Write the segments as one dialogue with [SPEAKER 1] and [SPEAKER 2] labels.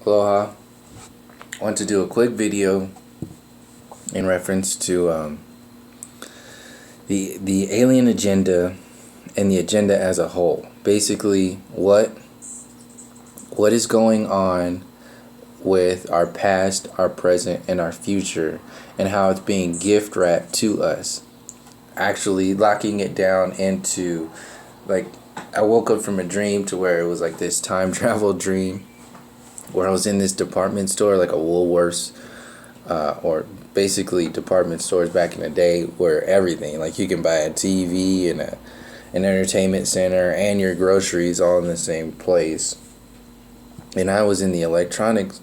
[SPEAKER 1] Aloha. I want to do a quick video in reference to the alien agenda and the agenda as a whole. Basically, what is going on with our past, our present, and our future, and how it's being gift wrapped to us. Actually locking it down into, like, I woke up from a dream to where it was like this time travel dream where I was in this department store, like a Woolworths, or basically department stores back in the day, where everything, like, you can buy a TV and an entertainment center and your groceries all in the same place. And I was in the electronics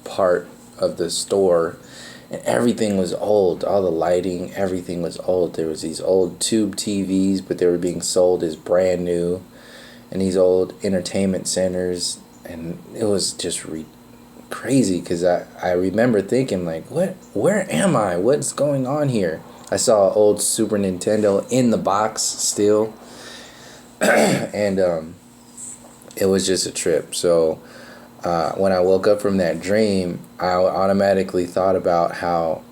[SPEAKER 1] part of the store, and everything was old. All the lighting, everything was old. There was these old tube TVs, but they were being sold as brand new, and these old entertainment centers. And it was just crazy, because I remember thinking, like, where am I? What's going on here? I saw an old Super Nintendo in the box still. And it was just a trip. So when I woke up from that dream, I automatically thought about how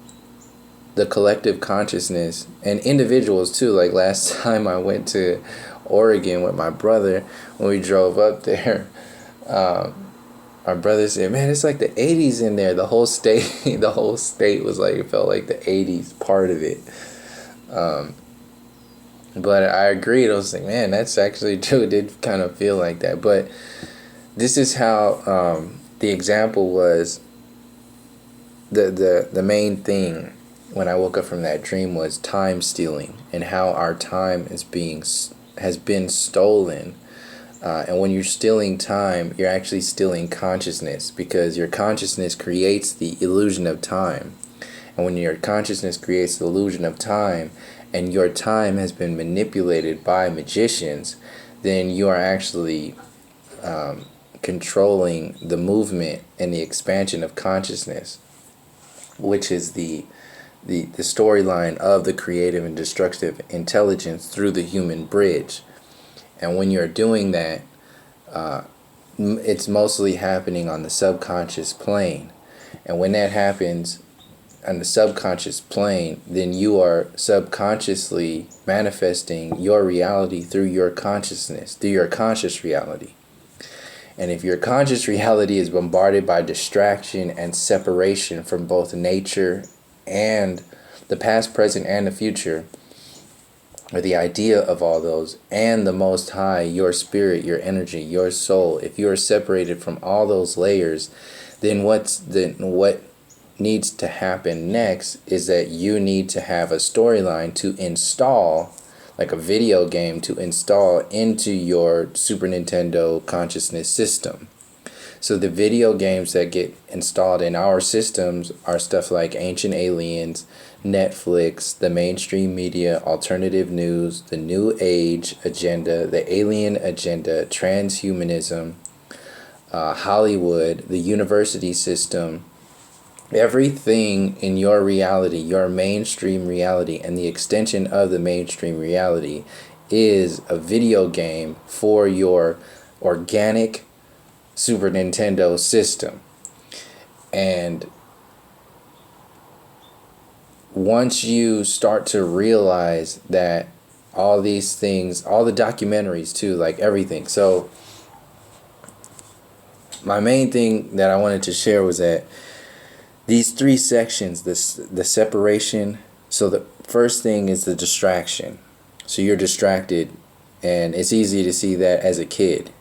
[SPEAKER 1] the collective consciousness, and individuals too, like last time I went to Oregon with my brother, when we drove up there, our brother said, "Man, it's like the 80s in there." The whole state the whole state was like, it felt like the 80s part of it. But I agreed. I was like, man, that's actually true. It did kind of feel like that. But this is how the example was. The main thing when I woke up from that dream was time stealing, and how our time has been stolen. And when you're stealing time, you're actually stealing consciousness, because your consciousness creates the illusion of time. And when your consciousness creates the illusion of time, and your time has been manipulated by magicians, then you are actually controlling the movement and the expansion of consciousness, which is the storyline of the creative and destructive intelligence through the human bridge. And when you're doing that, it's mostly happening on the subconscious plane. And when that happens on the subconscious plane, then you are subconsciously manifesting your reality through your consciousness, through your conscious reality. And if your conscious reality is bombarded by distraction and separation from both nature and the past, present, and the future, or the idea of all those, and the Most High, your spirit, your energy, your soul, if you are separated from all those layers, then what needs to happen next is that you need to have a storyline to install, like a video game, to install into your Super Nintendo consciousness system. So the video games that get installed in our systems are stuff like Ancient Aliens, Netflix, the mainstream media, alternative news, the New Age agenda, the alien agenda, transhumanism, Hollywood, the university system. Everything in your reality, your mainstream reality, and the extension of the mainstream reality is a video game for your organic Super Nintendo system. And once you start to realize that all these things, all the documentaries too, like everything. So my main thing that I wanted to share was that these three sections, the separation. So the first thing is the distraction. So you're distracted, and it's easy to see that as a kid.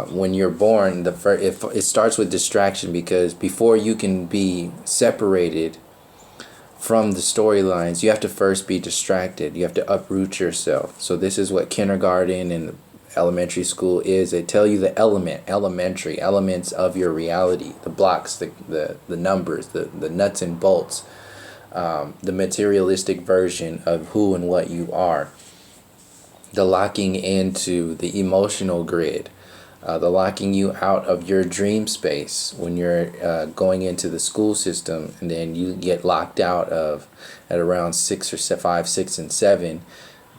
[SPEAKER 1] When you're born, it starts with distraction, because before you can be separated from the storylines, you have to first be distracted. You have to uproot yourself. So this is what kindergarten and elementary school is. They tell you the elementary elements of your reality, the blocks, the numbers, the nuts and bolts, the materialistic version of who and what you are, the locking into the emotional grid, the locking you out of your dream space when you're going into the school system, and then you get locked out of at around 5, 6, and 7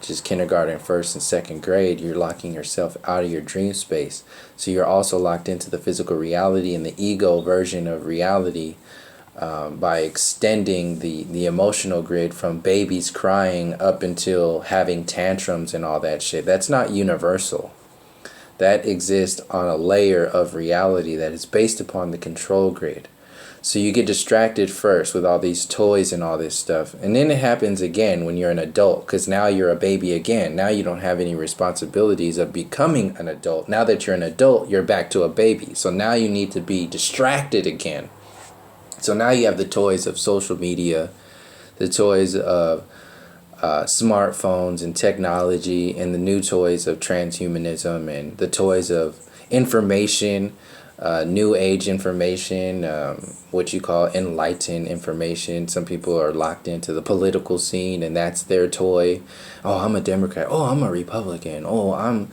[SPEAKER 1] just kindergarten, first and second grade, you're locking yourself out of your dream space. So you're also locked into the physical reality and the ego version of reality, by extending the emotional grid from babies crying up until having tantrums and all that shit. That's not universal. That exists on a layer of reality that is based upon the control grid. So you get distracted first with all these toys and all this stuff. And then it happens again when you're an adult, because now you're a baby again. Now you don't have any responsibilities of becoming an adult. Now that you're an adult, you're back to a baby. So now you need to be distracted again. So now you have the toys of social media, the toys of smartphones and technology, and the new toys of transhumanism, and the toys of information, new age information, what you call enlightened information. Some people are locked into the political scene, and that's their toy. Oh, I'm a Democrat. Oh, I'm a Republican. Oh, I'm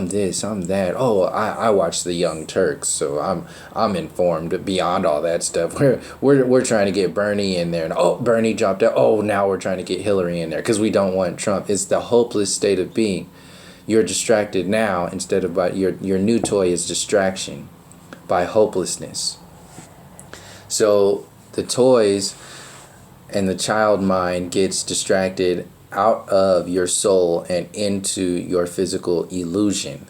[SPEAKER 1] this, I'm that. Oh, I watch the Young Turks, so I'm informed beyond all that stuff. We're trying to get Bernie in there, and oh, Bernie dropped out. Oh, now we're trying to get Hillary in there because we don't want Trump. It's the hopeless state of being. You're distracted now instead of by your new toy is distraction by hopelessness. So the toys and the child mind gets distracted out of your soul and into your physical illusion.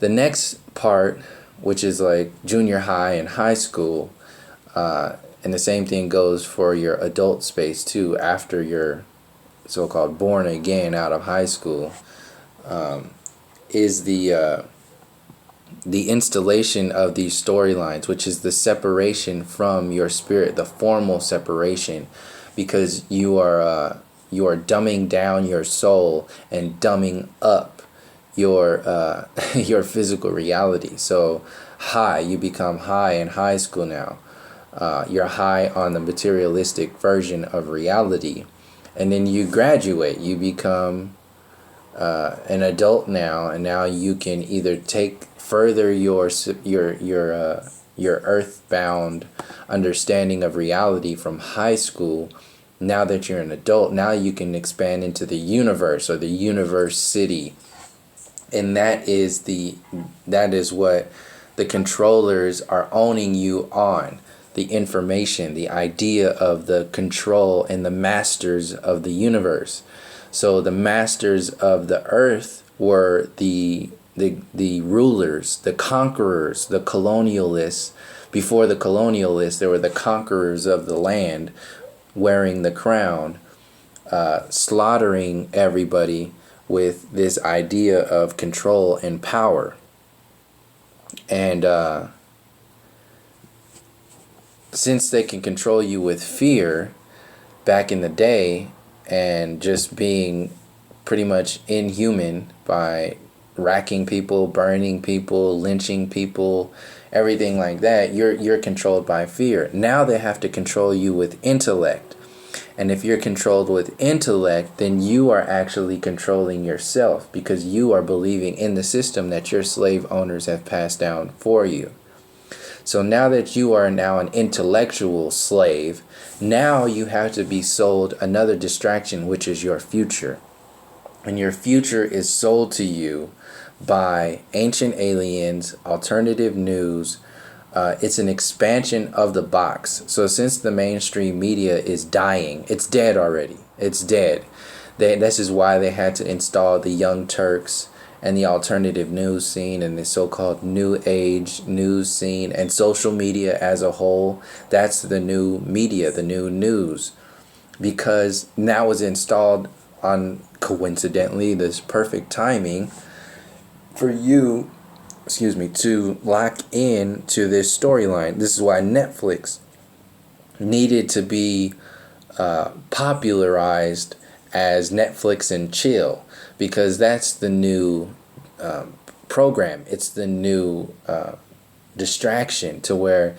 [SPEAKER 1] The next part, which is like junior high and high school, and the same thing goes for your adult space too, after you're so-called born again out of high school, is the installation of these storylines, which is the separation from your spirit, the formal separation, because you are dumbing down your soul and dumbing up your your physical reality. So you become high in high school now. You're high on the materialistic version of reality, and then you graduate. You become an adult now, and now you can either further your earthbound understanding of reality from high school. Now that you're an adult, now you can expand into the universe or the universe city, and that is what the controllers are owning you on. The information, the idea of the control, and the masters of the universe. So the masters of the earth were the rulers, the conquerors, the colonialists. Before the colonialists, there were the conquerors of the land, wearing the crown, slaughtering everybody with this idea of control and power. And since they can control you with fear back in the day, and just being pretty much inhuman by racking people, burning people, lynching people, everything like that, you're controlled by fear. Now they have to control you with intellect. And if you're controlled with intellect, then you are actually controlling yourself, because you are believing in the system that your slave owners have passed down for you. So now that you are now an intellectual slave, now you have to be sold another distraction, which is your future. And your future is sold to you by ancient aliens, alternative news. It's an expansion of the box. So since the mainstream media is dying, it's dead already. It's dead. This is why they had to install the Young Turks and the alternative news scene and the so-called new age news scene and social media as a whole. That's the new media, the new news, because now it's installed on, coincidentally, this perfect timing for you, to lock in to this storyline. This is why Netflix needed to be popularized as Netflix and chill, because that's the new program. It's the new distraction, to where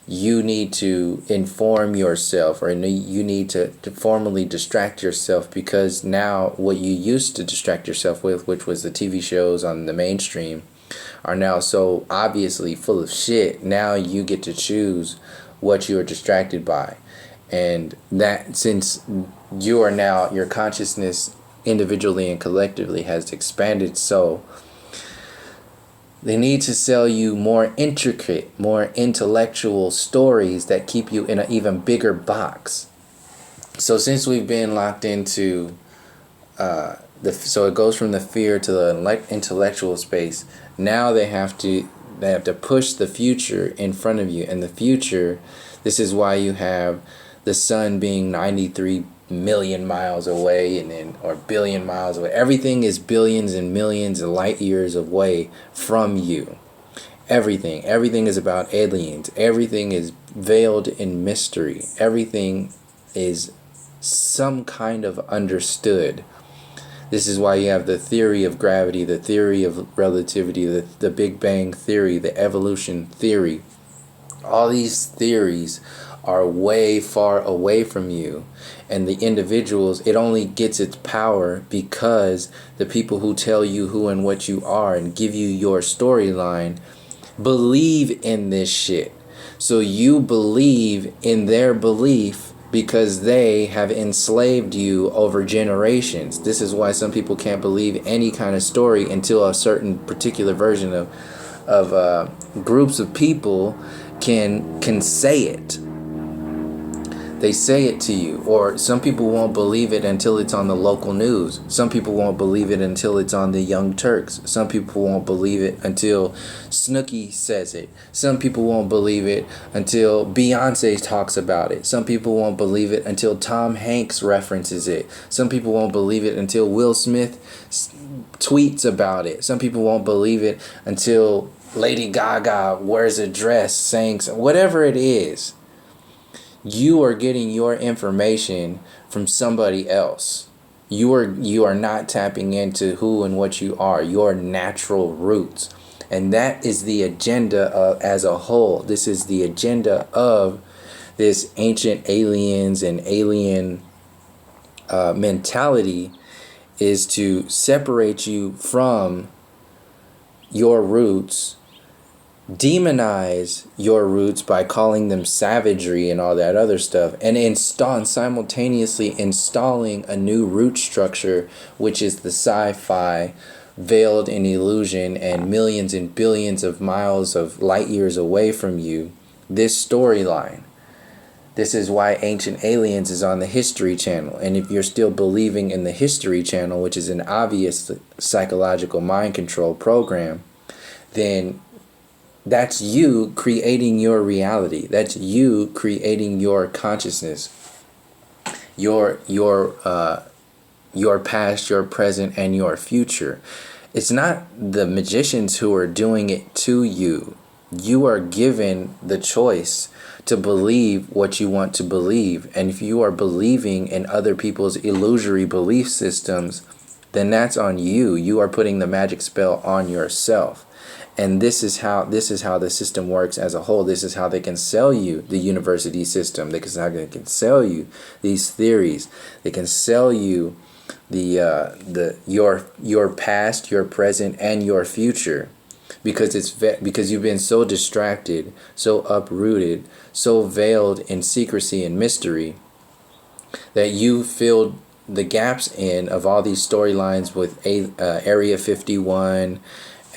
[SPEAKER 1] you need to inform yourself, or you need to formally distract yourself, because now what you used to distract yourself with, which was the TV shows on the mainstream, are now so obviously full of shit. Now you get to choose what you are distracted by. And that, since you are now, your consciousness individually and collectively has expanded so they need to sell you more intricate, more intellectual stories that keep you in an even bigger box. So since we've been locked into so it goes from the fear to the intellectual space. Now they have to push the future in front of you, and the future. This is why you have the sun being 93 million miles away, and then or billion miles away. Everything is billions and millions of light years away from you. Everything is about aliens. Everything is veiled in mystery. Everything is some kind of understood. This is why you have the theory of gravity, the theory of relativity, the Big Bang theory, the evolution theory. All these theories are way far away from you. And the individuals, it only gets its power because the people who tell you who and what you are and give you your storyline believe in this shit. So you believe in their belief because they have enslaved you over generations. This is why some people can't believe any kind of story until a certain particular version of groups of people can say it. They say it to you. Or some people won't believe it until it's on the local news. Some people won't believe it until it's on the Young Turks. Some people won't believe it until Snooki says it. Some people won't believe it until Beyonce talks about it. Some people won't believe it until Tom Hanks references it. Some people won't believe it until Will Smith tweets about it. Some people won't believe it until Lady Gaga wears a dress saying whatever it is. You are getting your information from somebody else. You are not tapping into who and what you are, your natural roots. And that is the agenda as a whole. This is the agenda of this ancient aliens and alien mentality, is to separate you from your roots, demonize your roots by calling them savagery and all that other stuff, and simultaneously installing a new root structure, which is the sci-fi, veiled in illusion and millions and billions of miles of light years away from you, this storyline. This is why Ancient Aliens is on the History Channel. And if you're still believing in the History Channel, which is an obvious psychological mind control program, then that's you creating your reality. That's you creating your consciousness, your past, your present, and your future. It's not the magicians who are doing it to you. You are given the choice to believe what you want to believe. And if you are believing in other people's illusory belief systems, then that's on you. You are putting the magic spell on yourself. And this is how the system works as a whole. This is how they can sell you the university system. They can sell you these theories. They can sell you your past, your present, and your future, because you've been so distracted, so uprooted, so veiled in secrecy and mystery, that you filled the gaps in of all these storylines with Area 51.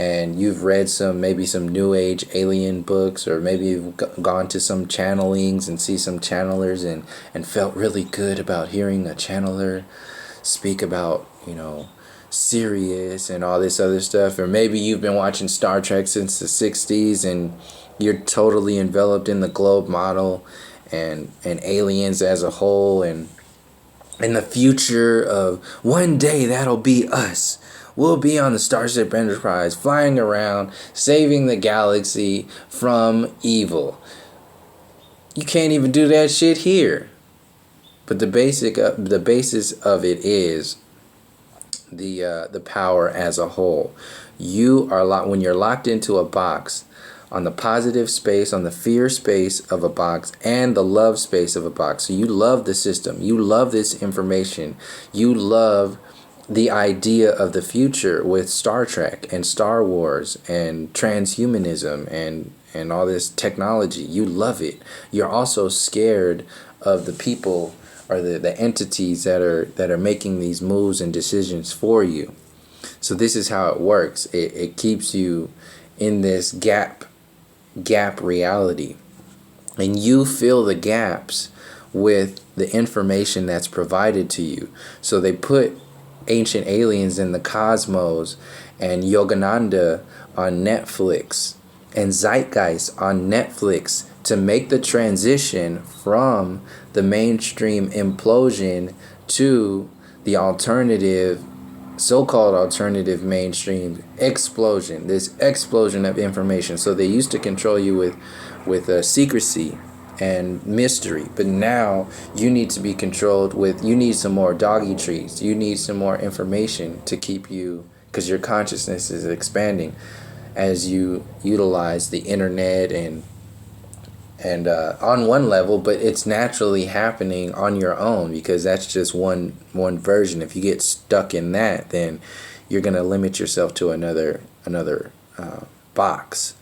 [SPEAKER 1] And you've read maybe some New Age alien books, or maybe you've gone to some channelings and see some channelers and felt really good about hearing a channeler speak about, Sirius and all this other stuff. Or maybe you've been watching Star Trek since the 60s and you're totally enveloped in the globe model and aliens as a whole, and in the future of one day that'll be us. We'll be on the Starship Enterprise, flying around, saving the galaxy from evil. You can't even do that shit here. But the basis of it is the power as a whole. You are when you're locked into a box, on the positive space, on the fear space of a box, and the love space of a box. So you love the system. You love this information. You love the idea of the future with Star Trek and Star Wars and transhumanism and all this technology. You love it. You're also scared of the people are the entities that are making these moves and decisions for you. So this is how it works. It keeps you in this gap reality, and you fill the gaps with the information that's provided to you. So they put Ancient Aliens in the Cosmos and Yogananda on Netflix and Zeitgeist on Netflix to make the transition from the mainstream implosion to the alternative, so-called alternative mainstream explosion, this explosion of information. So they used to control you with secrecy and mystery, but now you need to be controlled with, you need some more doggy trees, you need some more information to keep you, because your consciousness is expanding as you utilize the internet and on one level, but it's naturally happening on your own, because that's just one version. If you get stuck in that, then you're going to limit yourself to another box.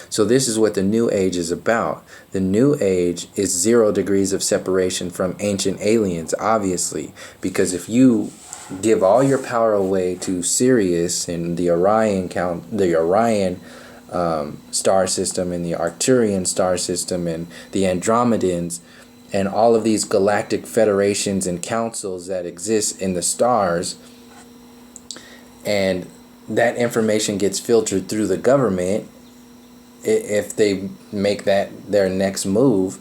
[SPEAKER 1] So this is what the New Age is about. The New Age is 0 degrees of separation from Ancient Aliens, obviously, because if you give all your power away to Sirius and the Orion star system and the Arcturian star system and the Andromedans and all of these galactic federations and councils that exist in the stars, and that information gets filtered through the government, if they make that their next move,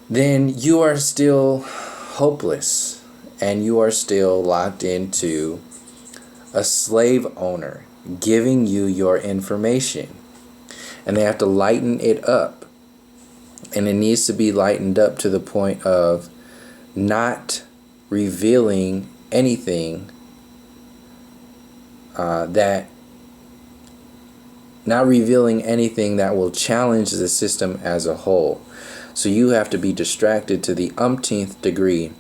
[SPEAKER 1] then you are still hopeless and you are still locked into a slave owner giving you your information. And they have to lighten it up, and it needs to be lightened up to the point of not revealing anything that will challenge the system as a whole. So you have to be distracted to the umpteenth degree.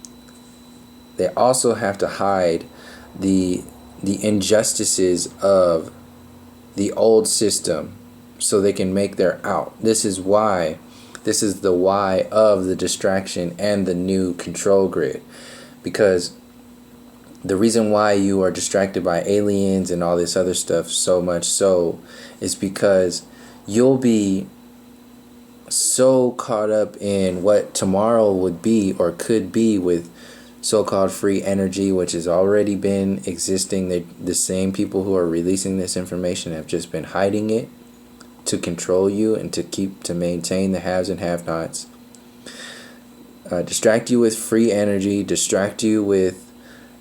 [SPEAKER 1] They also have to hide the injustices of the old system so they can make their out. This is the why of the distraction and the new control grid. Because the reason why you are distracted by aliens and all this other stuff so much so is because you'll be so caught up in what tomorrow would be or could be with so-called free energy, which has already been existing. The same people who are releasing this information have just been hiding it to control you and to maintain the haves and have-nots. Distract you with free energy, distract you with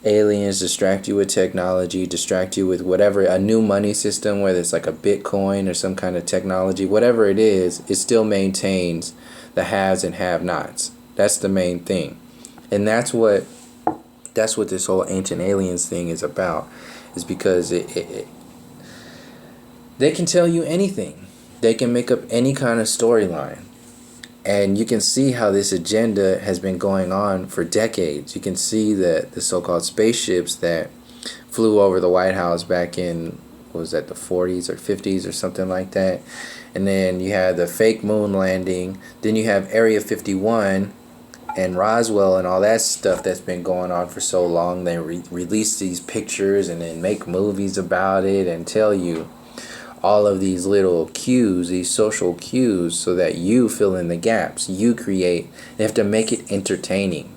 [SPEAKER 1] aliens, distract you with technology, distract you with whatever, a new money system, whether it's like a Bitcoin or some kind of technology, whatever it is, it still maintains the haves and have-nots. That's the main thing. And that's what this whole Ancient Aliens thing is about, is because they can tell you anything. They can make up any kind of storyline. And you can see how this agenda has been going on for decades. You can see that the so-called spaceships that flew over the White House back in, what was that, the 40s or 50s or something like that. And then you had the fake moon landing. Then you have Area 51 and Roswell and all that stuff that's been going on for so long. They release these pictures and then make movies about it and tell you all of these little cues, these social cues, so that you fill in the gaps. You create. They have to make it entertaining.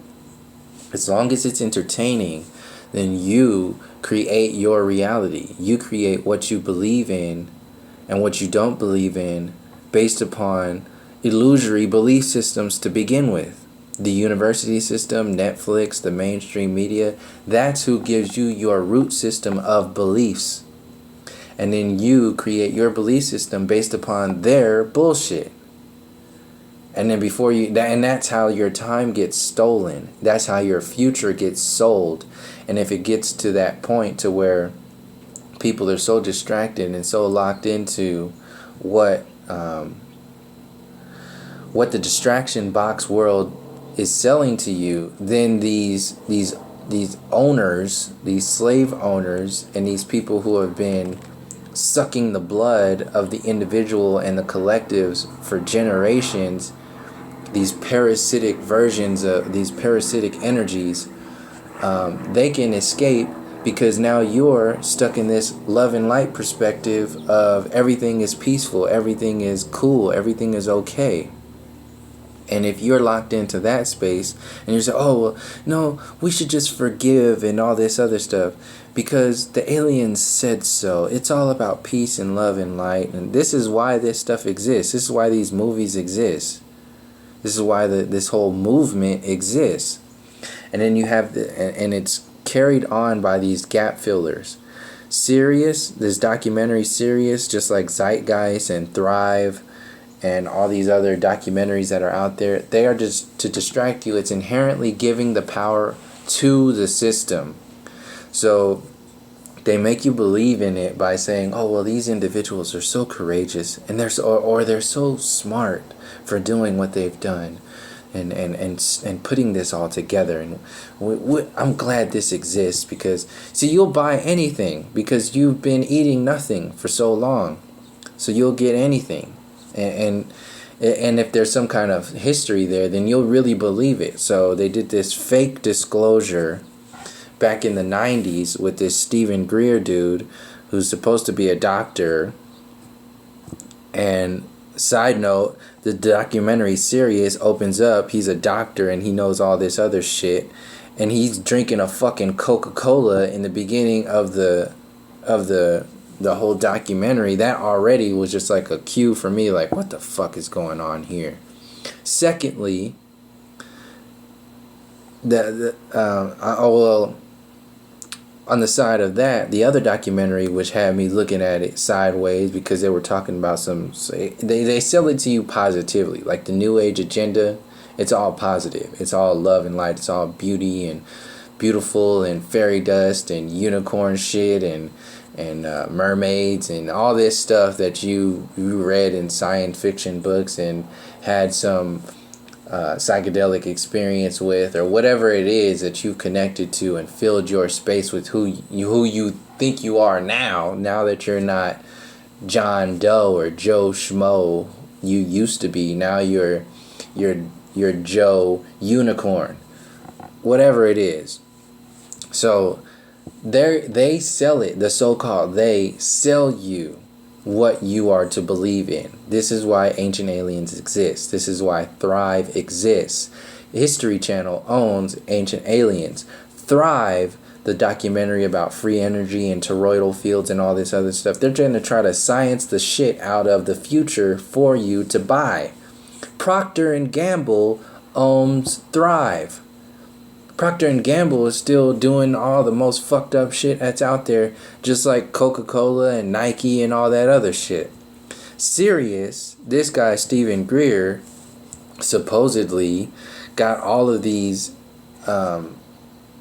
[SPEAKER 1] As long as it's entertaining, then you create your reality. You create what you believe in and what you don't believe in based upon illusory belief systems to begin with. The university system, Netflix, the mainstream media, that's who gives you your root system of beliefs. And then you create your belief system based upon their bullshit. And then that's how your time gets stolen. That's how your future gets sold. And if it gets to that point to where people are so distracted and so locked into what the distraction box world is selling to you, then these owners, these slave owners, and these people who have been sucking the blood of the individual and the collectives for generations these parasitic versions of these parasitic energies, they can escape because now you're stuck in this love and light perspective of everything is peaceful, everything is cool, everything is okay. And if you're locked into that space and you say, oh, well, no, we should just forgive and all this other stuff because the aliens said so. It's all about peace and love and light. And this is why this stuff exists. This is why these movies exist. This is why this whole movement exists. And then you have, and it's carried on by these gap fillers. Sirius, this documentary Sirius, just like Zeitgeist and Thrive, and all these other documentaries that are out there, they are just to distract you. It's inherently giving the power to the system. So they make you believe in it by saying, oh, well, these individuals are so courageous and they're so smart for doing what they've done and putting this all together. And I'm glad this exists because, see, you'll buy anything because you've been eating nothing for so long. So you'll get anything. And if there's some kind of history there, then you'll really believe it. So they did this fake disclosure back in the 90s with this Stephen Greer dude who's supposed to be a doctor. And side note, the documentary Sirius opens up, he's a doctor and he knows all this other shit. And he's drinking a fucking Coca-Cola in the beginning of the whole documentary. That already was just like a cue for me, like, what the fuck is going on here? Secondly, on the side of that, the other documentary, which had me looking at it sideways because they were talking about they sell it to you positively, like the New Age agenda. It's all positive. It's all love and light. It's all beauty and beautiful and fairy dust and unicorn shit and mermaids and all this stuff that you read in science fiction books and had some psychedelic experience with, or whatever it is that you connected to and filled your space with who you think you are now that you're not John Doe or Joe Schmo you used to be. Now you're Joe Unicorn, whatever it is. So they sell it, the so-called they sell you what you are to believe in. This is why Ancient Aliens exist. This is why Thrive exists. History Channel owns Ancient Aliens. Thrive, the documentary about free energy and toroidal fields and all this other stuff, they're trying to try to science the shit out of the future for you to buy. Procter & Gamble owns Thrive. Procter & Gamble is still doing all the most fucked up shit that's out there, just like Coca-Cola and Nike and all that other shit. Sirius, this guy Stephen Greer, supposedly got all of these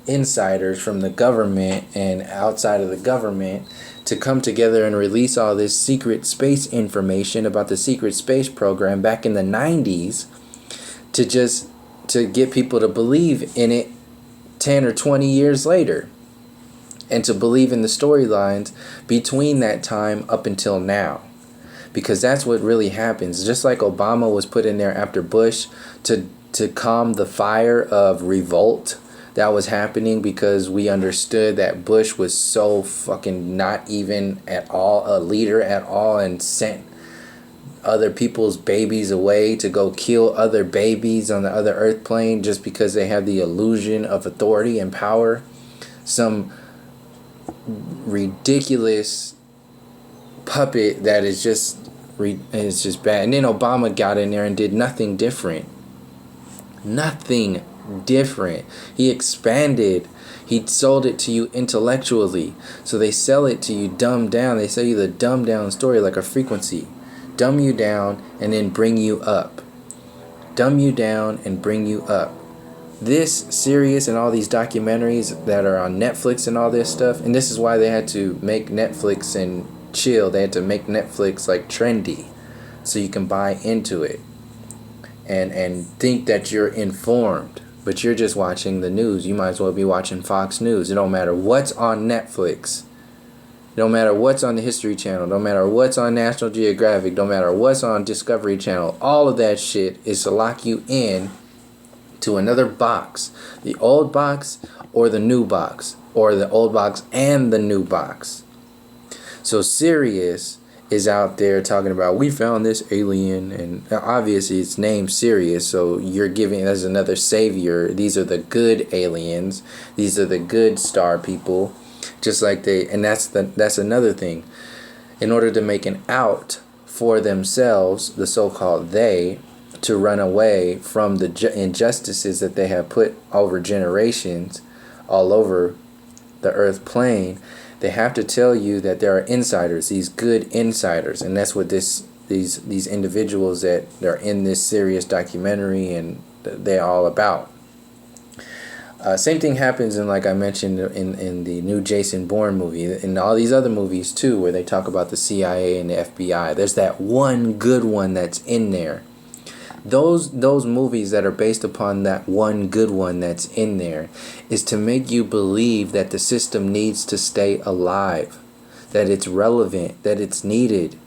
[SPEAKER 1] insiders from the government and outside of the government to come together and release all this secret space information about the secret space program back in the 90s to get people to believe in it 10 or 20 years later, and to believe in the storylines between that time up until now, because that's what really happens. Just like Obama was put in there after Bush to calm the fire of revolt that was happening, because we understood that Bush was so fucking not even at all a leader at all and sent other people's babies away to go kill other babies on the other earth plane just because they have the illusion of authority and power. Some ridiculous puppet that is just bad. And then Obama got in there and did nothing different. Nothing different. He expanded. He sold it to you intellectually. So they sell it to you dumbed down. They sell you the dumbed down story like a frequency. Dumb you down and then bring you up. Dumb you down and bring you up. This series and all these documentaries that are on Netflix and all this stuff, and this is why they had to make Netflix and chill. They had to make Netflix like trendy so you can buy into it and think that you're informed, but you're just watching the news. You might as well be watching Fox News. It don't matter what's on Netflix. It No matter what's on the History Channel, no matter what's on National Geographic, no matter what's on Discovery Channel, all of that shit is to lock you in to another box. The old box or the new box, or the old box and the new box. So Sirius is out there talking about, we found this alien, and obviously it's named Sirius, so you're giving us another savior. These are the good aliens. These are the good star people. Just like and that's another thing. In order to make an out for themselves, the so-called they, to run away from the injustices that they have put over generations all over the earth plane, they have to tell you that there are insiders, these good insiders, and that's what these individuals that are in this serious documentary and they're all about. Same thing happens in, like I mentioned, in the new Jason Bourne movie, and all these other movies too, where they talk about the CIA and the FBI. There's that one good one that's in there. Those movies that are based upon that one good one that's in there is to make you believe that the system needs to stay alive, that it's relevant, that it's needed,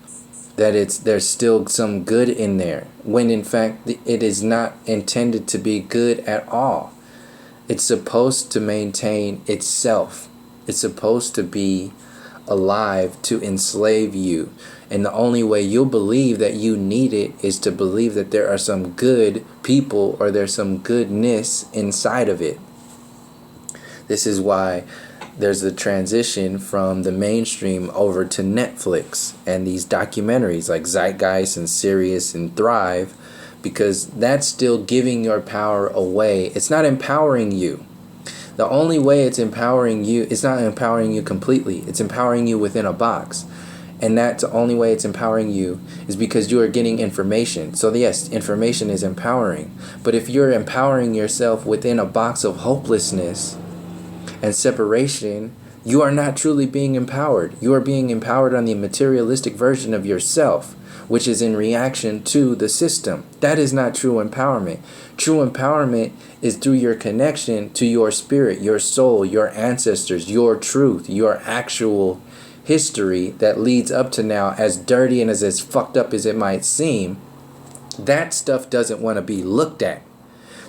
[SPEAKER 1] that there's still some good in there, when in fact it is not intended to be good at all. It's supposed to maintain itself. It's supposed to be alive to enslave you. And the only way you'll believe that you need it is to believe that there are some good people or there's some goodness inside of it. This is why there's the transition from the mainstream over to Netflix and these documentaries like Zeitgeist and Sirius and Thrive, because that's still giving your power away. It's not empowering you. The only way it's empowering you, it's not empowering you completely. It's empowering you within a box. And that's the only way it's empowering you is because you are getting information. So yes, information is empowering. But if you're empowering yourself within a box of hopelessness and separation, you are not truly being empowered. You are being empowered on the materialistic version of yourself, which is in reaction to the system. That is not true empowerment. True empowerment is through your connection to your spirit, your soul, your ancestors, your truth, your actual history that leads up to now, as dirty and as fucked up as it might seem. That stuff doesn't want to be looked at.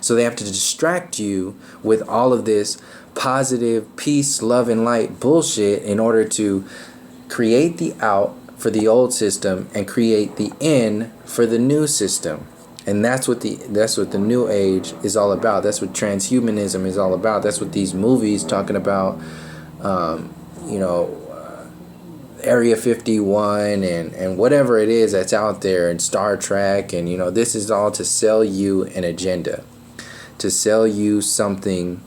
[SPEAKER 1] So they have to distract you with all of this positive peace, love, and light bullshit in order to create the out for the old system and create the in for the new system. And that's what the new age is all about. That's what transhumanism is all about. That's what these movies talking about, Area 51 and whatever it is that's out there, and Star Trek, and this is all to sell you an agenda, to sell you something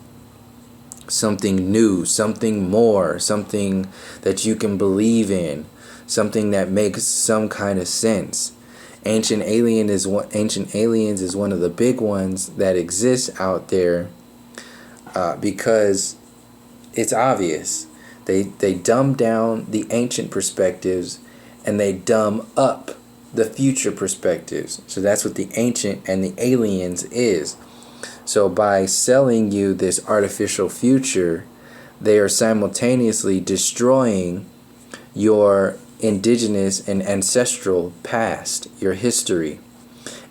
[SPEAKER 1] new, something more, something that you can believe in, something that makes some kind of sense. Ancient Aliens is one of the big ones that exists out there, because it's obvious. They dumb down the ancient perspectives and they dumb up the future perspectives. So that's what the ancient and the aliens is. So by selling you this artificial future, they are simultaneously destroying your indigenous and ancestral past, your history,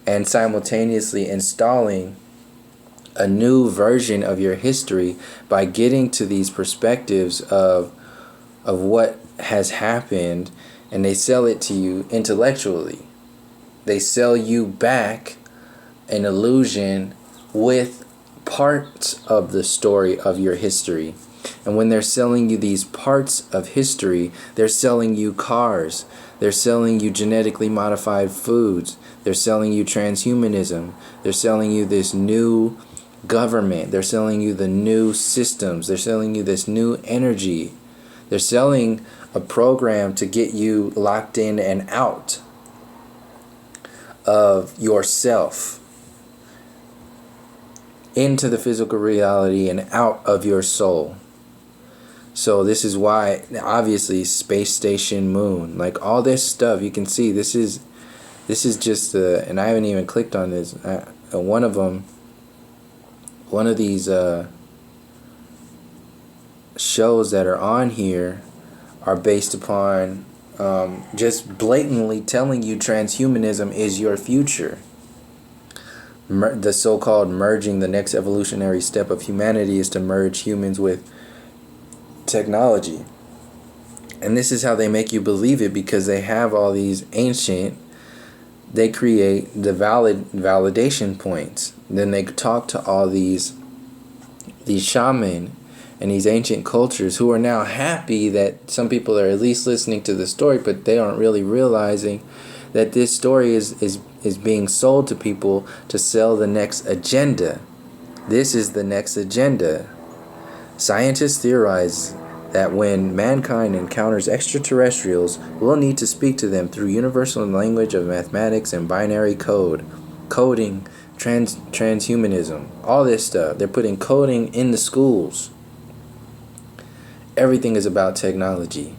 [SPEAKER 1] and simultaneously installing a new version of your history by getting to these perspectives of what has happened, and they sell it to you intellectually. They sell you back an illusion with parts of the story of your history. And when they're selling you these parts of history, they're selling you cars, they're selling you genetically modified foods, they're selling you transhumanism, they're selling you this new government, they're selling you the new systems, they're selling you this new energy. They're selling a program to get you locked in and out of yourself, into the physical reality and out of your soul. So this is why, obviously, space station, moon, like all this stuff, you can see this is just and I haven't even clicked on this. One of these shows that are on here are based upon just blatantly telling you transhumanism is your future. The so-called merging, the next evolutionary step of humanity is to merge humans with technology. And this is how they make you believe it, because they have all these they create the validation points. Then they talk to all these shaman and these ancient cultures who are now happy that some people are at least listening to the story, but they aren't really realizing that this story is being sold to people to sell the next agenda. This is the next agenda. Scientists theorize that when mankind encounters extraterrestrials, we'll need to speak to them through universal language of mathematics and binary coding, transhumanism, all this stuff. They're putting coding in the schools. Everything is about technology.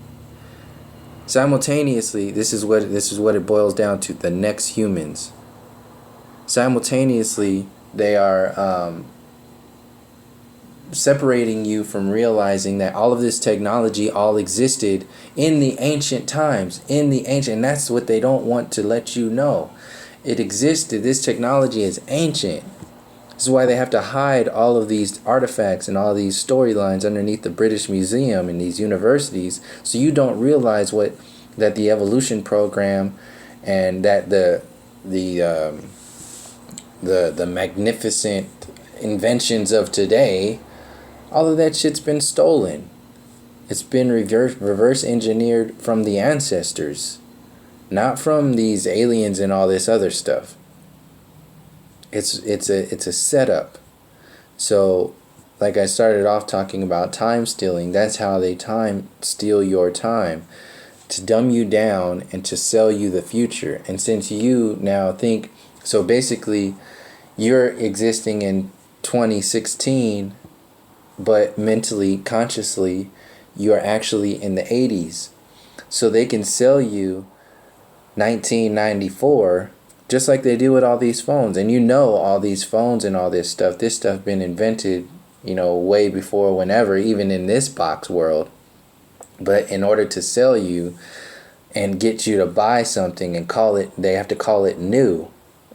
[SPEAKER 1] Simultaneously, this is what it boils down to: the next humans. Simultaneously, they are separating you from realizing that all of this technology all existed in the ancient times, and that's what they don't want to let you know. It existed. This technology is ancient. This is why they have to hide all of these artifacts and all these storylines underneath the British Museum and these universities, so you don't realize that the evolution program and that the magnificent inventions of today, all of that shit's been stolen. It's been reverse engineered from the ancestors, not from these aliens and all this other stuff. It's a setup. So, like I started off talking about time stealing, that's how they time steal your time, to dumb you down and to sell you the future. And since you now think, so basically you're existing in 2016, but mentally, consciously, you're actually in the 80s. So they can sell you 1994, just like they do with all these phones. And all these phones and all this stuff been invented, way before whenever, even in this box world. But in order to sell you and get you to buy something and they have to call it new,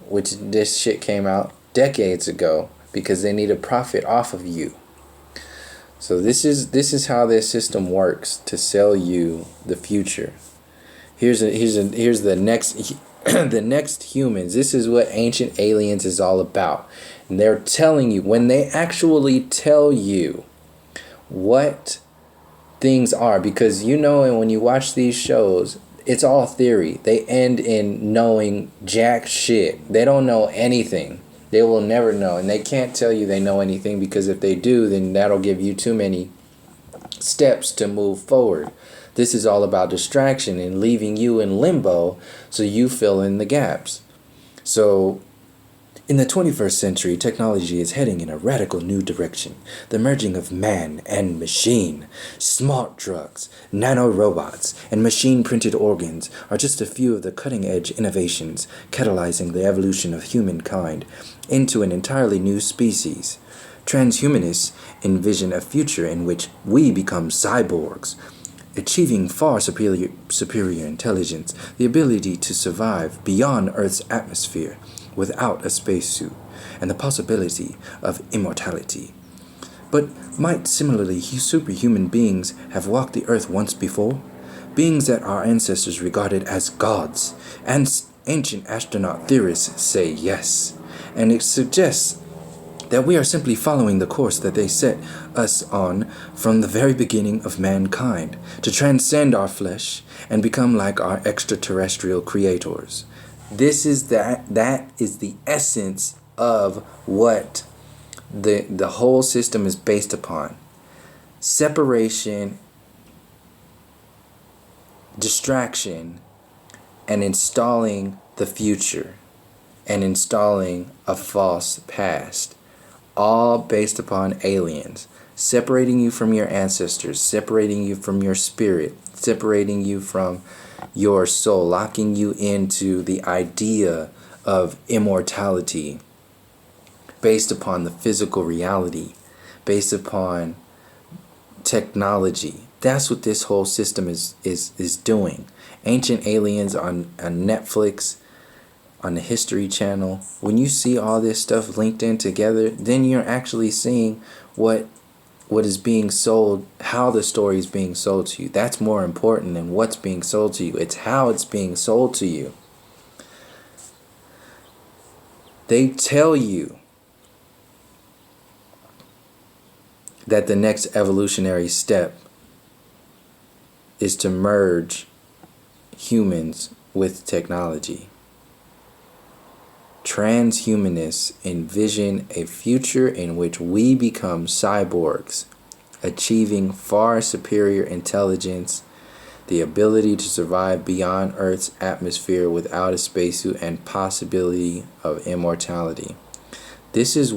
[SPEAKER 1] which this shit came out decades ago, because they need a profit off of you. So this is how this system works to sell you the future. Here's the next the next humans. This is what Ancient Aliens is all about. And they're telling you, when they actually tell you what things are, because and when you watch these shows, it's all theory. They end in knowing jack shit. They don't know anything. They will never know, and they can't tell you they know anything, because if they do, then that'll give you too many steps to move forward. This is all about distraction and leaving you in limbo so you fill in the gaps. So, in the 21st century, technology is heading in a radical new direction. The merging of man and machine, smart drugs, nanorobots, and machine-printed organs are just a few of the cutting-edge innovations catalyzing the evolution of humankind into an entirely new species. Transhumanists envision a future in which we become cyborgs, achieving far superior intelligence, the ability to survive beyond Earth's atmosphere without a spacesuit, and the possibility of immortality. But might similarly superhuman beings have walked the Earth once before? Beings that our ancestors regarded as gods, and ancient astronaut theorists say yes. And it suggests that we are simply following the course that they set us on from the very beginning of mankind, to transcend our flesh and become like our extraterrestrial creators. That is the essence of what the whole system is based upon. Separation, distraction, and installing the future, and installing a false past. All based upon aliens, separating you from your ancestors, separating you from your spirit, separating you from your soul, locking you into the idea of immortality based upon the physical reality, based upon technology, That's what this whole system is doing. Ancient Aliens on Netflix, on the History Channel. When you see all this stuff linked in together, then you're actually seeing what is being sold, how the story is being sold to you. That's more important than what's being sold to you. It's how it's being sold to you. They tell you that the next evolutionary step is to merge humans with technology. Transhumanists envision a future in which we become cyborgs, achieving far superior intelligence, the ability to survive beyond Earth's atmosphere without a spacesuit, and possibility of immortality. This is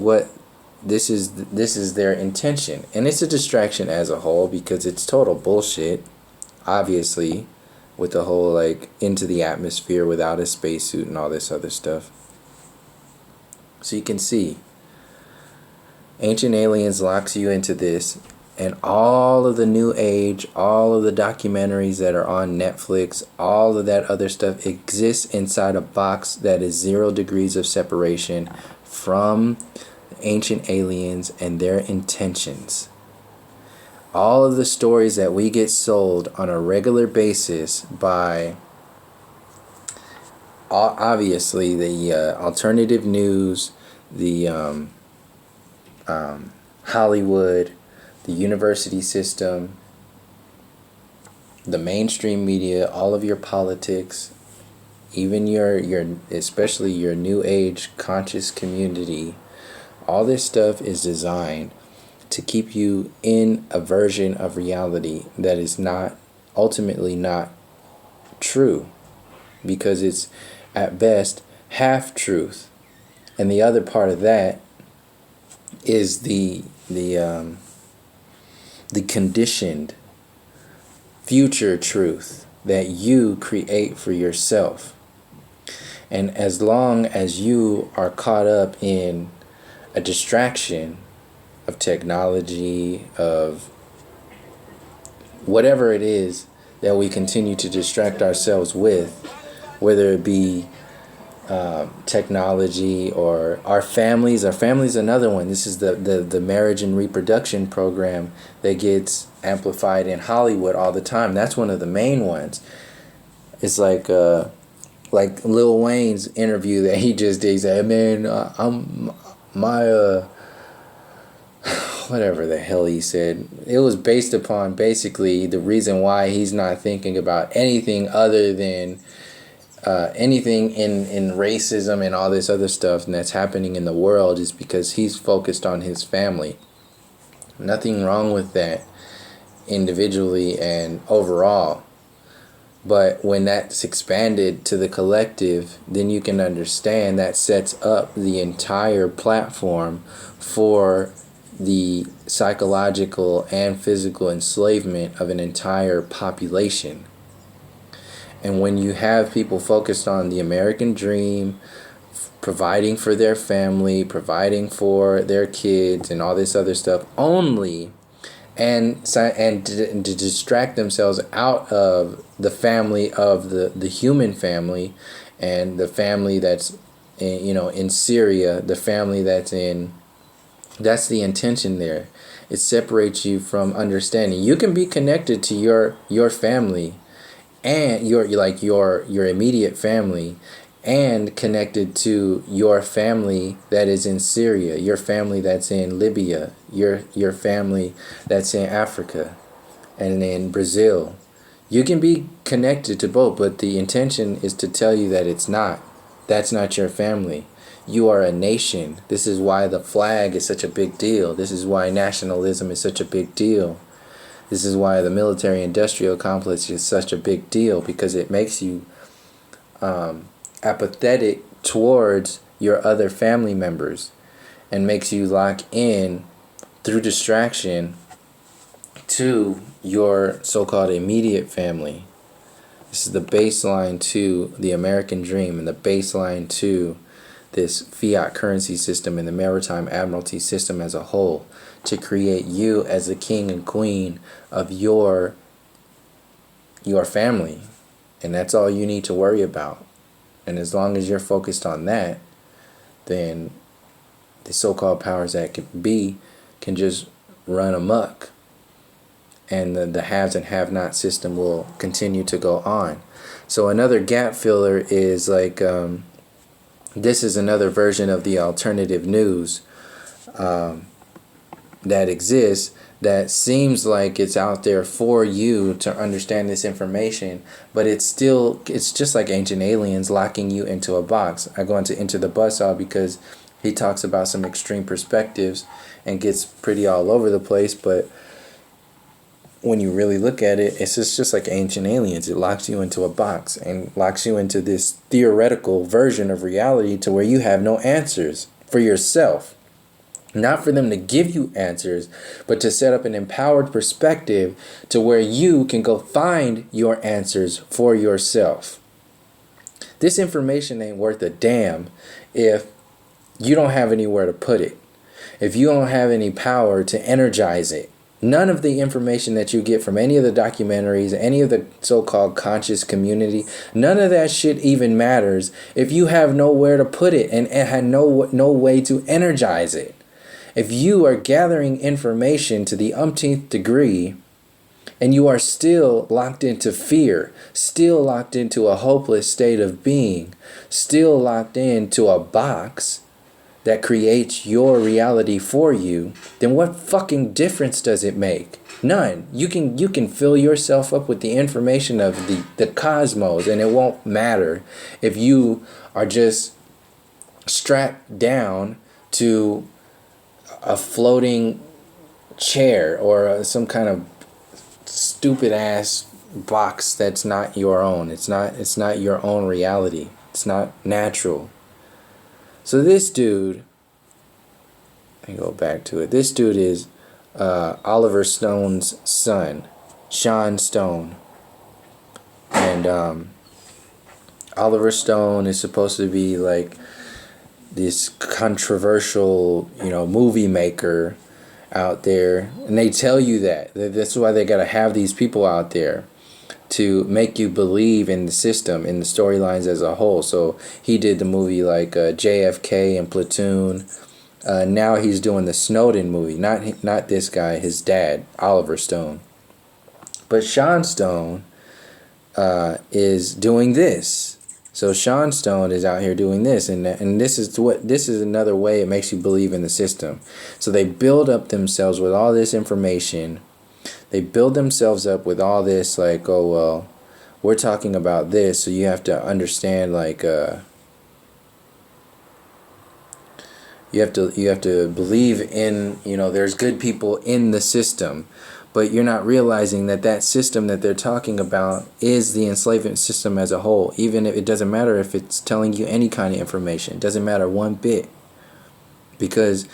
[SPEAKER 1] their intention, and it's a distraction as a whole because it's total bullshit. Obviously, with the whole like into the atmosphere without a spacesuit and all this other stuff. So you can see, Ancient Aliens locks you into this, and all of the new age, all of the documentaries that are on Netflix, all of that other stuff exists inside a box that is 0 degrees of separation from ancient aliens and their intentions. All of the stories that we get sold on a regular basis by obviously the alternative news, the Hollywood, the university system, the mainstream media, all of your politics, even your especially your new age conscious community, all this stuff is designed to keep you in a version of reality that is ultimately not true, because it's at best half truth, and the other part of that is the conditioned future truth that you create for yourself. And as long as you are caught up in a distraction of technology, of whatever it is that we continue to distract ourselves with, whether it be technology or our families. Our families, another one. This is the marriage and reproduction program that gets amplified in Hollywood all the time. That's one of the main ones. It's like Lil Wayne's interview that he just did. He said, "Man, I'm my whatever the hell he said." It was based upon basically the reason why he's not thinking about anything other than anything in racism and all this other stuff that's happening in the world is because he's focused on his family. Nothing wrong with that individually and overall. But when that's expanded to the collective, then you can understand that sets up the entire platform for the psychological and physical enslavement of an entire population. And when you have people focused on the American dream, providing for their family, providing for their kids and all this other stuff only, and to distract themselves out of the family of the human family, and the family that's in Syria, the family that's the intention there. It separates you from understanding. You can be connected to your family and your immediate family, and connected to your family that is in Syria, your family that's in Libya, your family that's in Africa and in Brazil. You can be connected to both, but the intention is to tell you that that's not your family. You are a nation. This is why the flag is such a big deal. This is why nationalism is such a big deal. This is why the military-industrial complex is such a big deal, because it makes you apathetic towards your other family members and makes you lock in through distraction to your so-called immediate family. This is the baseline to the American dream and the baseline to this fiat currency system and the maritime admiralty system as a whole. to create you as the king and queen of your family. And that's all you need to worry about. And as long as you're focused on that, then the so-called powers that can be can just run amok. And the haves and have-not system will continue to go on. So another gap filler is like, this is another version of the alternative news that exists, that seems like it's out there for you to understand this information, but it's just like ancient aliens locking you into a box. I go into the buzzsaw because he talks about some extreme perspectives and gets pretty all over the place, but when you really look at it, it's just like ancient aliens. It locks you into a box and locks you into this theoretical version of reality to where you have no answers for yourself. Not for them to give you answers, but to set up an empowered perspective to where you can go find your answers for yourself. This information ain't worth a damn if you don't have anywhere to put it. If you don't have any power to energize it. None of the information that you get from any of the documentaries, any of the so-called conscious community, none of that shit even matters if you have nowhere to put it and had no way to energize it. If you are gathering information to the umpteenth degree and you are still locked into fear, still locked into a hopeless state of being, still locked into a box that creates your reality for you, then what fucking difference does it make? None. You can fill yourself up with the information of the cosmos, and it won't matter if you are just strapped down to a floating chair or some kind of stupid ass box that's not your own. It's not your own reality. It's not natural. So this dude, let me go back to it. This dude is Oliver Stone's son, Sean Stone. And Oliver Stone is supposed to be like this controversial, movie maker out there. And they tell you that. That's why they got to have these people out there to make you believe in the system, in the storylines as a whole. So he did the movie like JFK and Platoon. Now he's doing the Snowden movie. Not this guy, his dad, Oliver Stone. But Sean Stone is doing this. So Sean Stone is out here doing this, and this is another way it makes you believe in the system. So they build up themselves with all this information. They build themselves up with all this, like, oh well, we're talking about this, so you have to understand, like, you have to believe in, there's good people in the system. But you're not realizing that system that they're talking about is the enslavement system as a whole. Even if it doesn't matter if it's telling you any kind of information. It doesn't matter one bit. Because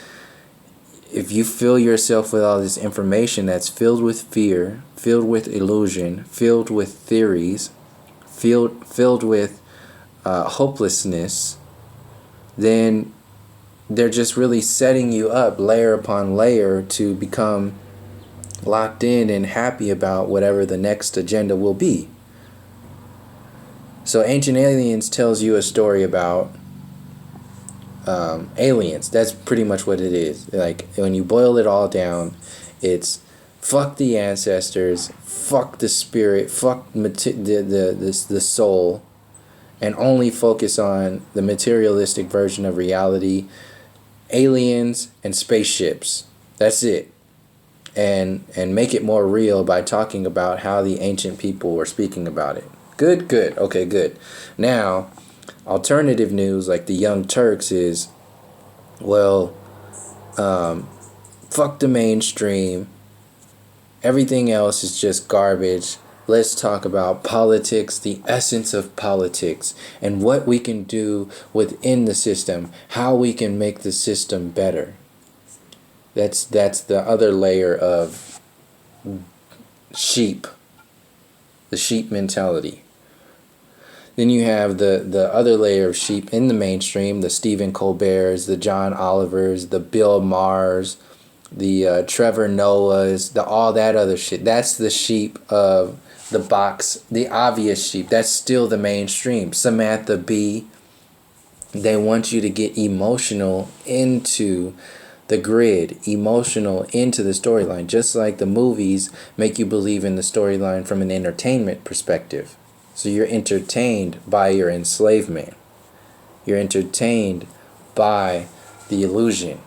[SPEAKER 1] if you fill yourself with all this information that's filled with fear, filled with illusion, filled with theories, filled with hopelessness, then they're just really setting you up layer upon layer to become locked in and happy about whatever the next agenda will be. So Ancient Aliens tells you a story about aliens. That's pretty much what it is. Like, when you boil it all down, it's fuck the ancestors, fuck the spirit, fuck the soul, and only focus on the materialistic version of reality, aliens and spaceships. That's it. And make it more real by talking about how the ancient people were speaking about it. Good. Okay, good. Now, alternative news like the Young Turks is, well, fuck the mainstream. Everything else is just garbage. Let's talk about politics, the essence of politics, and what we can do within the system, how we can make the system better. That's the other layer of sheep, the sheep mentality. Then you have the other layer of sheep in the mainstream, the Stephen Colberts, the John Olivers, the Bill Maher's, the Trevor Noahs, the all that other shit. That's the sheep of the box, the obvious sheep. That's still the mainstream. Samantha Bee. They want you to get emotional into the grid, emotional into the storyline, just like the movies make you believe in the storyline from an entertainment perspective. So you're entertained by your enslavement. You're entertained by the illusion.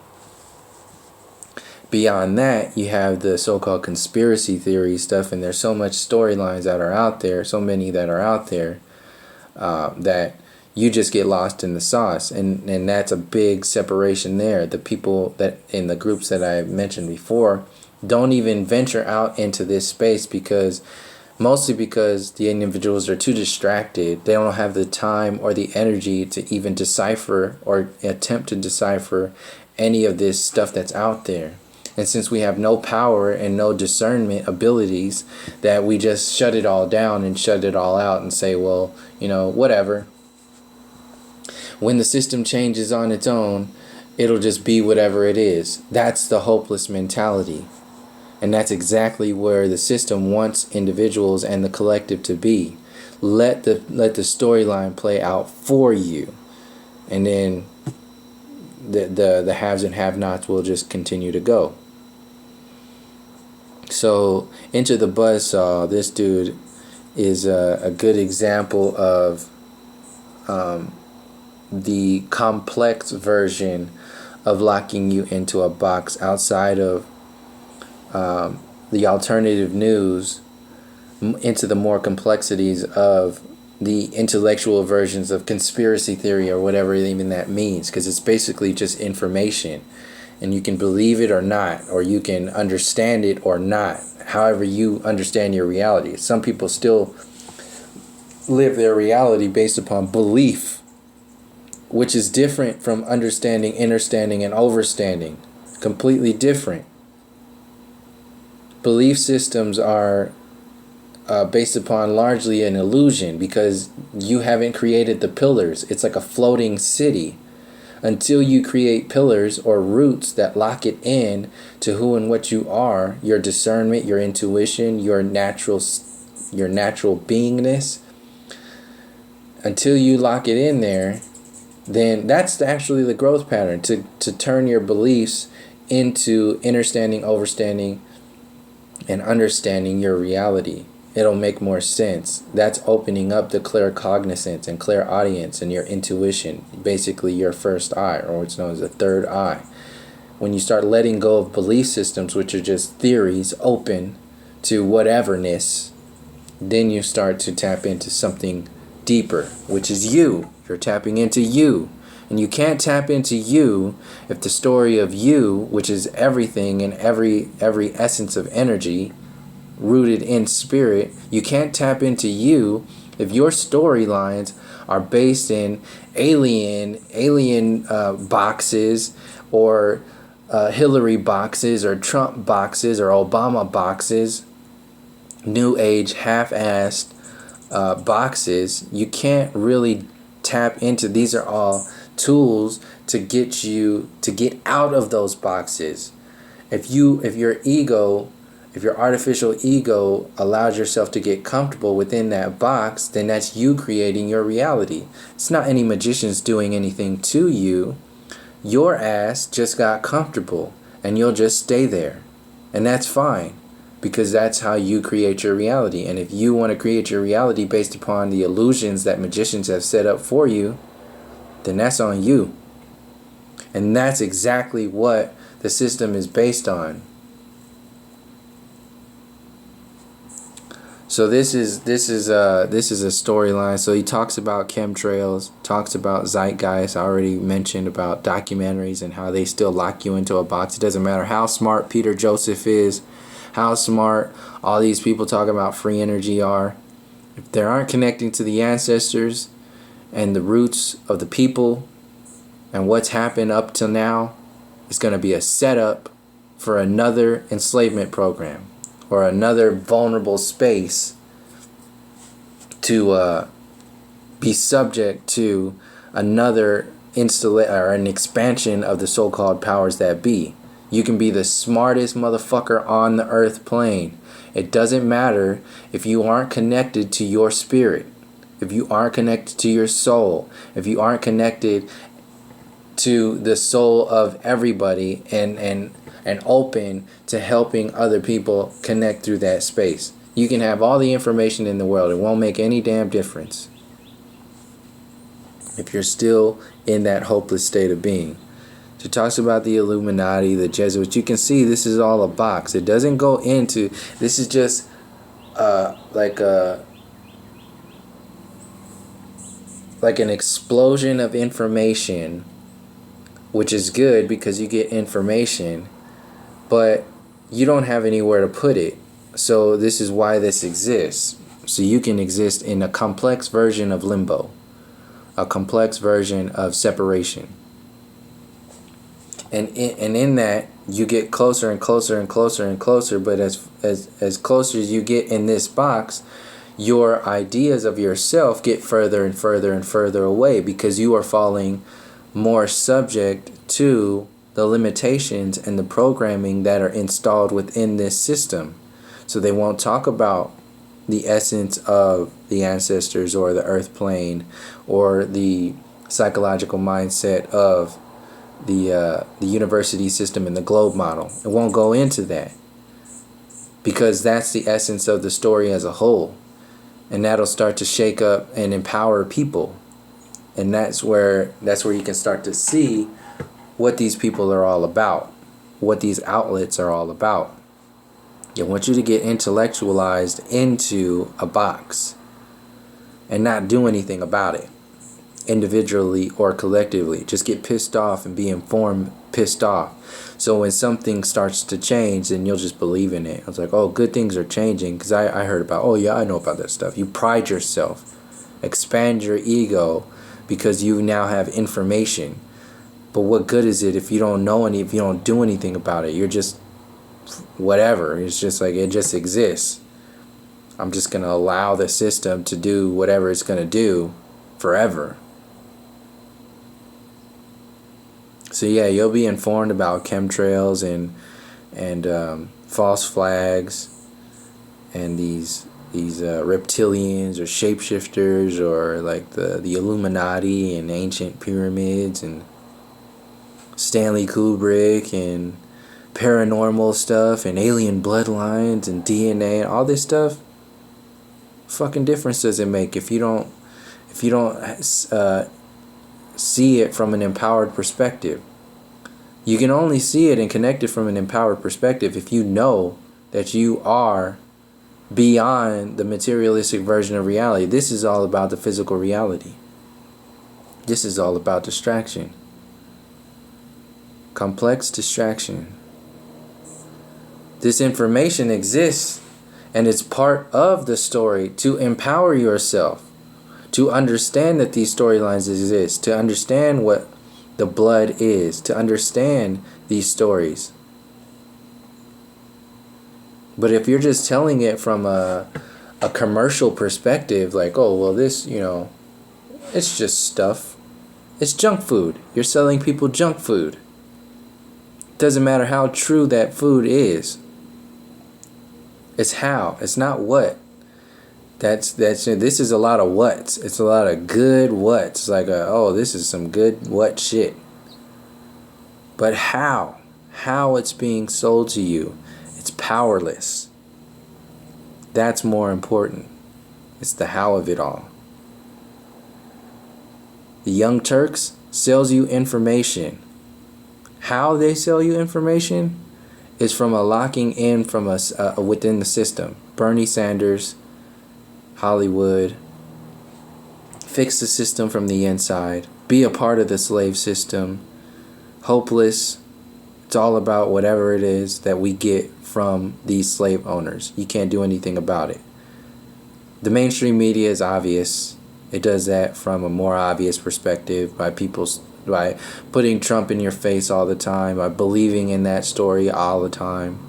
[SPEAKER 1] Beyond that, you have the so-called conspiracy theory stuff, and there's so much storylines that are out there, so many that are out there, that you just get lost in the sauce, and that's a big separation there. The people that in the groups that I mentioned before don't even venture out into this space mostly because the individuals are too distracted. They don't have the time or the energy to even decipher or attempt to decipher any of this stuff that's out there. And since we have no power and no discernment abilities, that we just shut it all down and shut it all out and say, well, whatever. When the system changes on its own, it'll just be whatever it is. That's the hopeless mentality. And that's exactly where the system wants individuals and the collective to be. Let the storyline play out for you. And then the haves and have-nots will just continue to go. So, Enter the Buzzsaw, this dude is a good example of the complex version of locking you into a box outside of the alternative news, into the more complexities of the intellectual versions of conspiracy theory, or whatever even that means, because it's basically just information, and you can believe it or not, or you can understand it or not, however you understand your reality. Some people still live their reality based upon belief, which is different from understanding, understanding, and overstanding. Completely different. Belief systems are based upon largely an illusion, because you haven't created the pillars. It's like a floating city. Until you create pillars or roots that lock it in to who and what you are, your discernment, your intuition, your natural beingness, until you lock it in there, then that's actually the growth pattern, to turn your beliefs into understanding, overstanding, and understanding your reality. It'll make more sense. That's opening up the claircognizance and clairaudience and your intuition, basically your first eye, or what's known as the third eye. When you start letting go of belief systems, which are just theories open to whateverness, then you start to tap into something deeper, which is you. You're tapping into you. And you can't tap into you if the story of you, which is everything and every essence of energy rooted in spirit, you can't tap into you if your storylines are based in alien boxes, or Hillary boxes, or Trump boxes, or Obama boxes, new age half-assed boxes. You can't really tap into. These are all tools to get out of those boxes. If your artificial ego allows yourself to get comfortable within that box, then that's you creating your reality. It's not any magicians doing anything to you. Your ass just got comfortable, and you'll just stay there. And that's fine, because that's how you create your reality. And if you want to create your reality based upon the illusions that magicians have set up for you, then that's on you. And that's exactly what the system is based on. So this is a storyline. So he talks about chemtrails, talks about zeitgeist. I already mentioned about documentaries and how they still lock you into a box. It doesn't matter how smart Peter Joseph is, how smart all these people talking about free energy are. If they aren't connecting to the ancestors and the roots of the people and what's happened up till now, it's going to be a setup for another enslavement program, or another vulnerable space to be subject to another an expansion of the so-called powers that be. You can be the smartest motherfucker on the earth plane. It doesn't matter if you aren't connected to your spirit, if you aren't connected to your soul, if you aren't connected to the soul of everybody and open to helping other people connect through that space. You can have all the information in the world. It won't make any damn difference if you're still in that hopeless state of being. She talks about the Illuminati, the Jesuits. You can see this is all a box. It doesn't go into, this is just like an explosion of information, which is good because you get information, but you don't have anywhere to put it. So this is why this exists. So you can exist in a complex version of limbo, a complex version of separation. And in that, you get closer and closer and closer and closer, but as closer as you get in this box, your ideas of yourself get further and further and further away because you are falling more subject to the limitations and the programming that are installed within this system. So they won't talk about the essence of the ancestors or the earth plane or the psychological mindset of the university system and the globe model. It won't go into that because that's the essence of the story as a whole, and that'll start to shake up and empower people. And that's where you can start to see what these people are all about, what these outlets are all about. They want you to get intellectualized into a box and not do anything about it, individually or collectively. Just get pissed off and be informed pissed off. So when something starts to change, then you'll just believe in it. I was like, oh, good things are changing because I heard about, oh yeah, I know about that stuff. You pride yourself, expand your ego because you now have information. But what good is it if you don't know if you don't do anything about it? You're just whatever. It's just like it just exists. I'm just going to allow the system to do whatever it's going to do forever. So yeah, you'll be informed about chemtrails and false flags and these reptilians or shapeshifters or like the Illuminati and ancient pyramids and Stanley Kubrick and paranormal stuff and alien bloodlines and DNA and all this stuff. Fucking difference does it make if you don't see it from an empowered perspective? You can only see it and connect it from an empowered perspective if you know that you are beyond the materialistic version of reality. This is all about the physical reality. This is all about distraction. Complex distraction. This information exists and it's part of the story to empower yourself, to understand that these storylines exist, to understand what the blood is, to understand these stories. But if you're just telling it from a commercial perspective, like, oh, well, this, it's just stuff. It's junk food. You're selling people junk food. Doesn't matter how true that food is. It's how. It's not what. This is a lot of what's. It's a lot of good what's. It's like, this is some good what shit. But how? How it's being sold to you. It's powerless. That's more important. It's the how of it all. The Young Turks sells you information. How they sell you information is from a locking in from us within the system. Bernie Sanders, Hollywood, fix the system from the inside. Be a part of the slave system. Hopeless. It's all about whatever it is that we get from these slave owners. You can't do anything about it. The mainstream media is obvious. It does that from a more obvious perspective by putting Trump in your face all the time, by believing in that story all the time.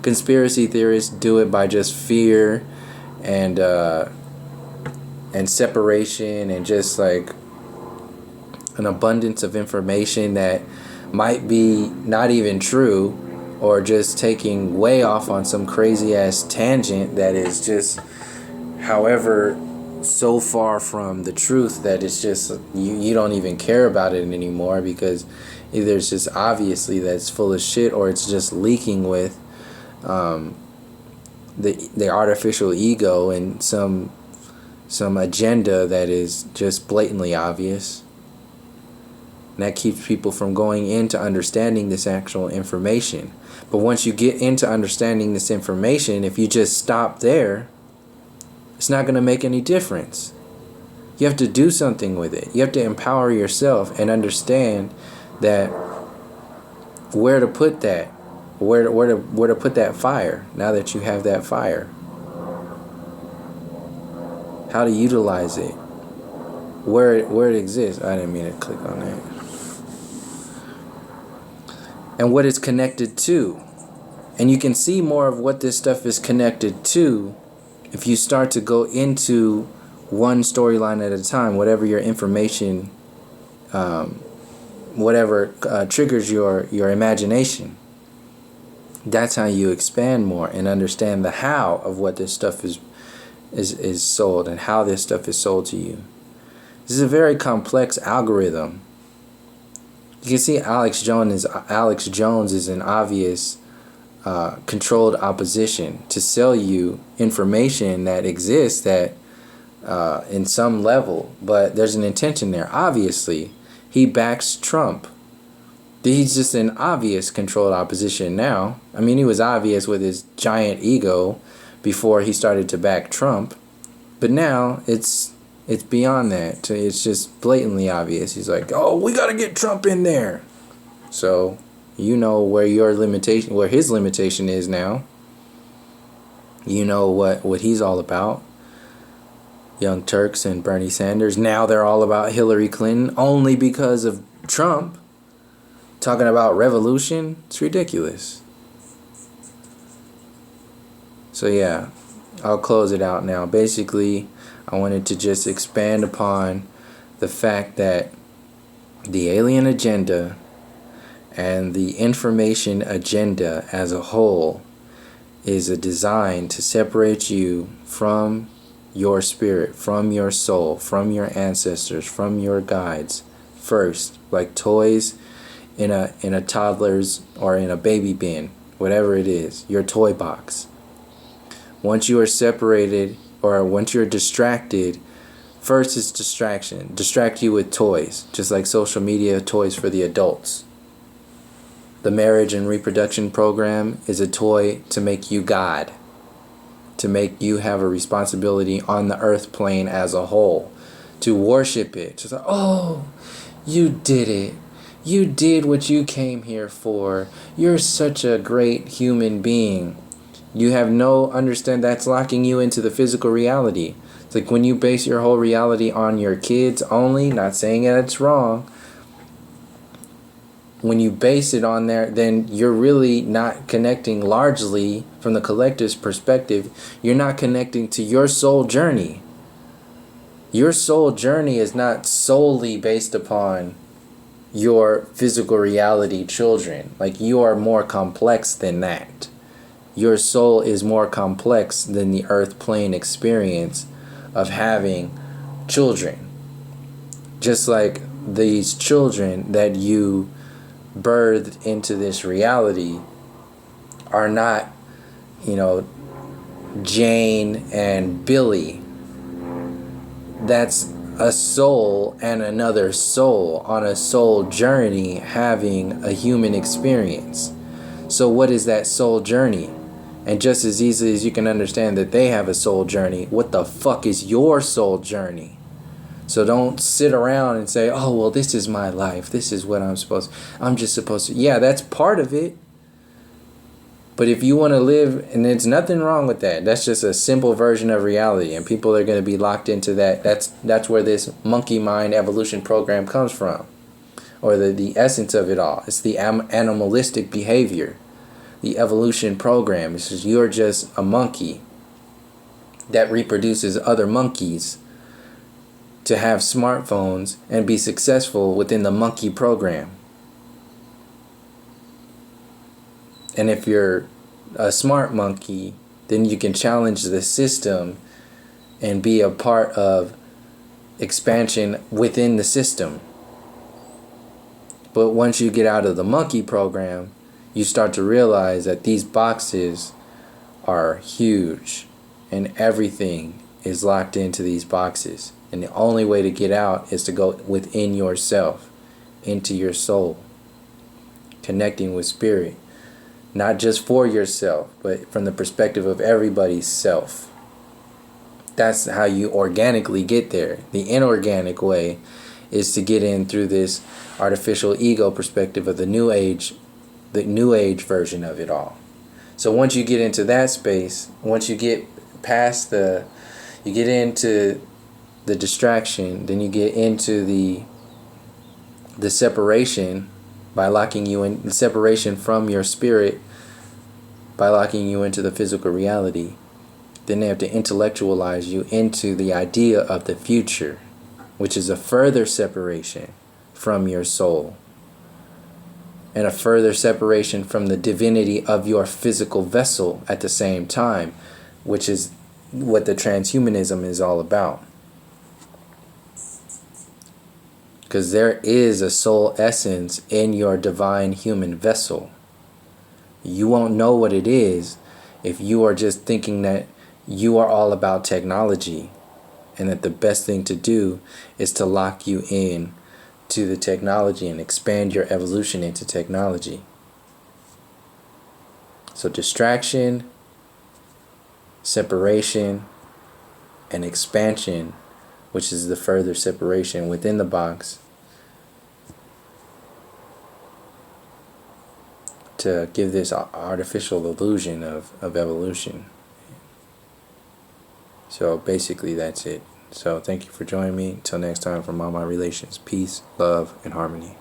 [SPEAKER 1] Conspiracy theorists do it by just fear and separation and just like an abundance of information that might be not even true, or just taking way off on some crazy ass tangent that is just, however, so far from the truth that it's just you don't even care about it anymore, because either it's just obviously that's full of shit, or it's just leaking with the artificial ego and some agenda that is just blatantly obvious. And that keeps people from going into understanding this actual information. But once you get into understanding this information, if you just stop there, it's not going to make any difference. You have to do something with it. You have to empower yourself and understand that where to put that, where to put that fire. Now that you have that fire, how to utilize it, where it exists. I didn't mean to click on that. And what it's connected to. And you can see more of what this stuff is connected to if you start to go into one storyline at a time, whatever your information, whatever triggers your imagination. That's how you expand more and understand the how of what this stuff is sold, and how this stuff is sold to you. This is a very complex algorithm. You can see Alex Jones is an obvious controlled opposition to sell you information that exists that in some level, but there's an intention there. Obviously, he backs Trump. He's just an obvious controlled opposition now. I mean, he was obvious with his giant ego before he started to back Trump, but now it's beyond that. It's just blatantly obvious. He's like, oh, we got to get Trump in there. So you know where his limitation is now. You know what he's all about. Young Turks and Bernie Sanders. Now they're all about Hillary Clinton only because of Trump. Talking about revolution. It's ridiculous. So yeah, I'll close it out now. Basically, I wanted to just expand upon the fact that the alien agenda and the information agenda as a whole is a design to separate you from your spirit, from your soul, from your ancestors, from your guides. First, like toys in a toddler's or in a baby bin, whatever it is, your toy box. Once you are separated, or once you're distracted, first is distraction. Distract you with toys, just like social media toys for the adults. The marriage and reproduction program is a toy to make you God, to make you have a responsibility on the earth plane as a whole, to worship it. Just like, oh, you did it. You did what you came here for. You're such a great human being. You have no understand that's locking you into the physical reality. It's like when you base your whole reality on your kids only, not saying that it's wrong. When you base it on there, then you're really not connecting largely from the collective's perspective. You're not connecting to your soul journey. Your soul journey is not solely based upon your physical reality children. Like, you are more complex than that. Your soul is more complex than the earth plane experience of having children. Just like these children that you birthed into this reality are not, Jane and Billy. That's a soul and another soul on a soul journey having a human experience. So what is that soul journey? And just as easily as you can understand that they have a soul journey, what the fuck is your soul journey? So don't sit around and say, oh, well, this is my life. This is what I'm just supposed to. Yeah, that's part of it. But if you want to live, and there's nothing wrong with that. That's just a simple version of reality. And people are going to be locked into that. That's where this monkey mind evolution program comes from. Or the essence of it all. It's the animalistic behavior. The evolution program. It's just, you're just a monkey that reproduces other monkeys to have smartphones and be successful within the monkey program. And if you're a smart monkey, then you can challenge the system and be a part of expansion within the system. But once you get out of the monkey program, you start to realize that these boxes are huge and everything is locked into these boxes. And the only way to get out is to go within yourself, into your soul, connecting with spirit. Not just for yourself, but from the perspective of everybody's self. That's how you organically get there. The inorganic way is to get in through this artificial ego perspective of the new age version of it all. So once you get into that space, once you get past you get into the distraction, then you get into the separation by locking you in, the separation from your spirit by locking you into the physical reality. Then they have to intellectualize you into the idea of the future, which is a further separation from your soul and a further separation from the divinity of your physical vessel at the same time, which is what the transhumanism is all about. Because there is a soul essence in your divine human vessel. You won't know what it is if you are just thinking that you are all about technology and that the best thing to do is to lock you in to the technology and expand your evolution into technology. So distraction, separation, and expansion, which is the further separation within the box, to give this artificial illusion of evolution. So basically that's it. So thank you for joining me. Until next time, from all my relations, peace, love, and harmony.